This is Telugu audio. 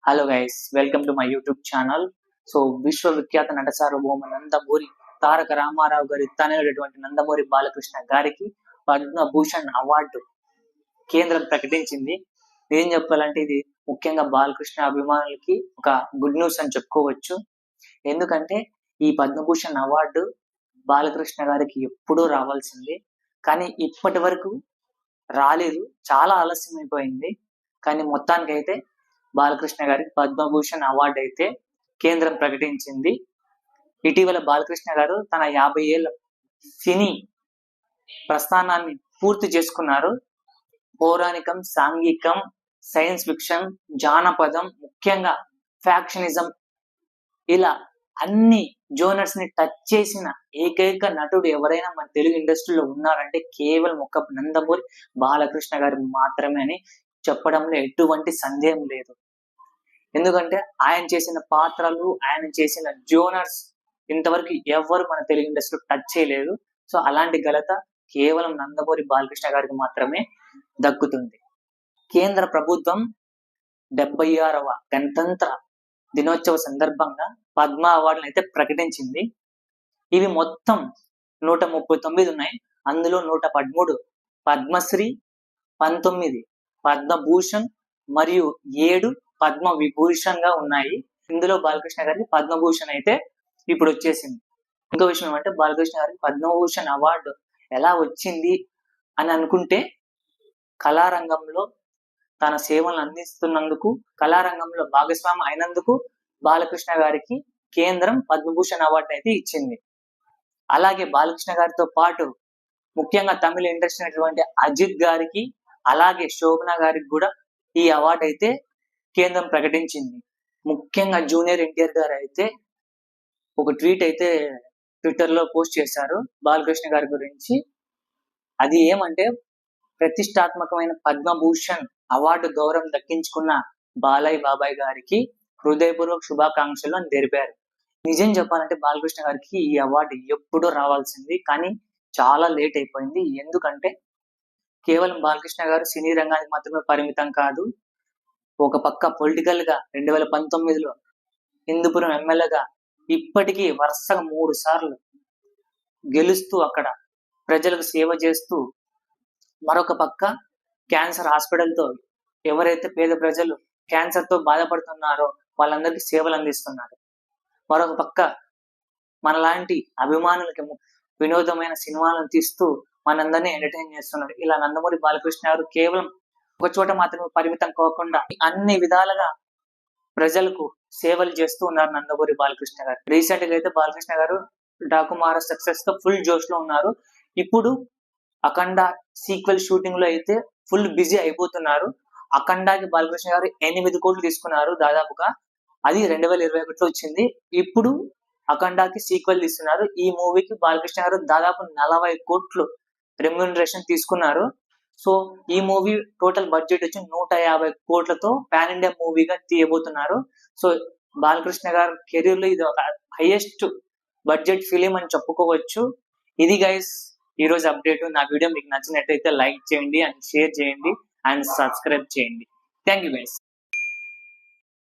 Hello guys, welcome to my YouTube channel. So విశ్వవిఖ్యాత నట సార్వభౌమ నందమూరి తారక రామారావు గారి తనయుడైనటువంటి నందమూరి బాలకృష్ణ గారికి పద్మభూషణ్ అవార్డు కేంద్రం ప్రకటించింది. ఏం చెప్పాలంటే ఇది ముఖ్యంగా బాలకృష్ణ అభిమానులకి ఒక గుడ్ న్యూస్ అని చెప్పుకోవచ్చు. ఎందుకంటే ఈ పద్మభూషణ్ అవార్డు బాలకృష్ణ గారికి ఎప్పుడూ రావాల్సింది, కానీ ఇప్పటి వరకు రాలేదు. చాలా ఆలస్యం అయిపోయింది. కానీ మొత్తానికి అయితే బాలకృష్ణ గారికి పద్మభూషణ్ అవార్డు అయితే కేంద్రం ప్రకటించింది. ఇటీవల బాలకృష్ణ గారు తన 50 ఏళ్ల సినీ ప్రస్థానాన్ని పూర్తి చేసుకున్నారు. పౌరాణికం, సాంఘికం, సైన్స్ ఫిక్షన్, జానపదం, ముఖ్యంగా ఫ్యాక్షనిజం, ఇలా అన్ని జోనర్స్ ని టచ్ చేసిన ఏకైక నటుడు ఎవరైనా మన తెలుగు ఇండస్ట్రీలో ఉన్నారంటే కేవలం ఒక నందమూరి బాలకృష్ణ గారు మాత్రమే అని చెప్పడంలో ఎటువంటి సందేహం లేదు. ఎందుకంటే ఆయన చేసిన పాత్రలు, ఆయన చేసిన జోనర్స్ ఇంతవరకు ఎవరు మన తెలుగు ఇండస్ట్రీ టచ్ చేయలేదు. సో అలాంటి ఘనత కేవలం నందమూరి బాలకృష్ణ గారికి మాత్రమే దక్కుతుంది. కేంద్ర ప్రభుత్వం 76వ గణతంత్ర దినోత్సవ సందర్భంగా పద్మ అవార్డులను అయితే ప్రకటించింది. ఇవి మొత్తం 139 ఉన్నాయి. అందులో 113 పద్మశ్రీ, 19 పద్మభూషణ్ మరియు 7 పద్మ విభూషణ్ గా ఉన్నాయి. ఇందులో బాలకృష్ణ గారికి పద్మభూషణ్ అయితే ఇప్పుడు వచ్చేసింది. ఇంకో విషయం ఏమంటే బాలకృష్ణ గారికి పద్మభూషణ్ అవార్డు ఎలా వచ్చింది అని అనుకుంటే, కళారంగంలో తన సేవలను అందిస్తున్నందుకు, కళారంగంలో భాగస్వామి అయినందుకు బాలకృష్ణ గారికి కేంద్రం పద్మభూషణ్ అవార్డు అయితే ఇచ్చింది. అలాగే బాలకృష్ణ గారితో పాటు ముఖ్యంగా తమిళ ఇండస్ట్రీ అయినటువంటి అజిత్ గారికి, అలాగే శోభన గారికి కూడా ఈ అవార్డు అయితే కేంద్రం ప్రకటించింది. ముఖ్యంగా జూనియర్ ఎన్టీఆర్ గారు అయితే ఒక ట్వీట్ అయితే ట్విట్టర్ లో పోస్ట్ చేశారు బాలకృష్ణ గారి గురించి. అది ఏమంటే, ప్రతిష్టాత్మకమైన పద్మభూషణ్ అవార్డు గౌరవం దక్కించుకున్న బాలయ్య బాబాయ్ గారికి హృదయపూర్వక శుభాకాంక్షలు అని తెలిపారు. నిజం చెప్పాలంటే బాలకృష్ణ గారికి ఈ అవార్డు ఎప్పుడూ రావాల్సింది, కానీ చాలా లేట్ అయిపోయింది. ఎందుకంటే కేవలం బాలకృష్ణ గారు సినీ రంగానికి మాత్రమే పరిమితం కాదు. ఒక పక్క పొలిటికల్ గా 2019లో హిందూపురం ఎమ్మెల్యేగా ఇప్పటికీ వరుసగా 3 సార్లు గెలుస్తూ అక్కడ ప్రజలకు సేవ చేస్తూ, మరొక పక్క క్యాన్సర్ హాస్పిటల్తో ఎవరైతే పేద ప్రజలు క్యాన్సర్ తో బాధపడుతున్నారో వాళ్ళందరికీ సేవలు అందిస్తున్నారు. మరొక పక్క మనలాంటి అభిమానులకి వినోదమైన సినిమాలను తీస్తూ మనందరినీ ఎంటర్టైన్ చేస్తున్నారు. ఇలా నందమూరి బాలకృష్ణ గారు కేవలం ఒక చోట మాత్రమే పరిమితం కాకుండా అన్ని విధాలుగా ప్రజలకు సేవలు చేస్తూ ఉన్నారు నందమూరి బాలకృష్ణ గారు. రీసెంట్ గా అయితే బాలకృష్ణ గారు డాకుమార సక్సెస్ తో ఫుల్ జోష్ లో ఉన్నారు. ఇప్పుడు అఖండ సీక్వెల్ షూటింగ్ లో అయితే ఫుల్ బిజీ అయిపోతున్నారు. అఖండాకి బాలకృష్ణ గారు 8 కోట్లు తీసుకున్నారు దాదాపుగా. అది 2021లో వచ్చింది. ఇప్పుడు అఖండాకి సీక్వెల్ తీస్తున్నారు. ఈ మూవీకి బాలకృష్ణ గారు దాదాపు 40 కోట్లు రెమ్యూనరేషన్ తీసుకున్నారు. సో ఈ మూవీ టోటల్ బడ్జెట్ వచ్చి 150 కోట్లతో పాన్ ఇండియా మూవీగా తీయబోతున్నారు. సో బాలకృష్ణ గారు కెరీర్ లో ఇది ఒక హైయెస్ట్ బడ్జెట్ ఫిలిం అని చెప్పుకోవచ్చు. ఇది గైస్ ఈ రోజు అప్డేట్. నా వీడియో మీకు నచ్చినట్లయితే లైక్ చేయండి అండ్ షేర్ చేయండి అండ్ సబ్స్క్రైబ్ చేయండి. Thank you guys.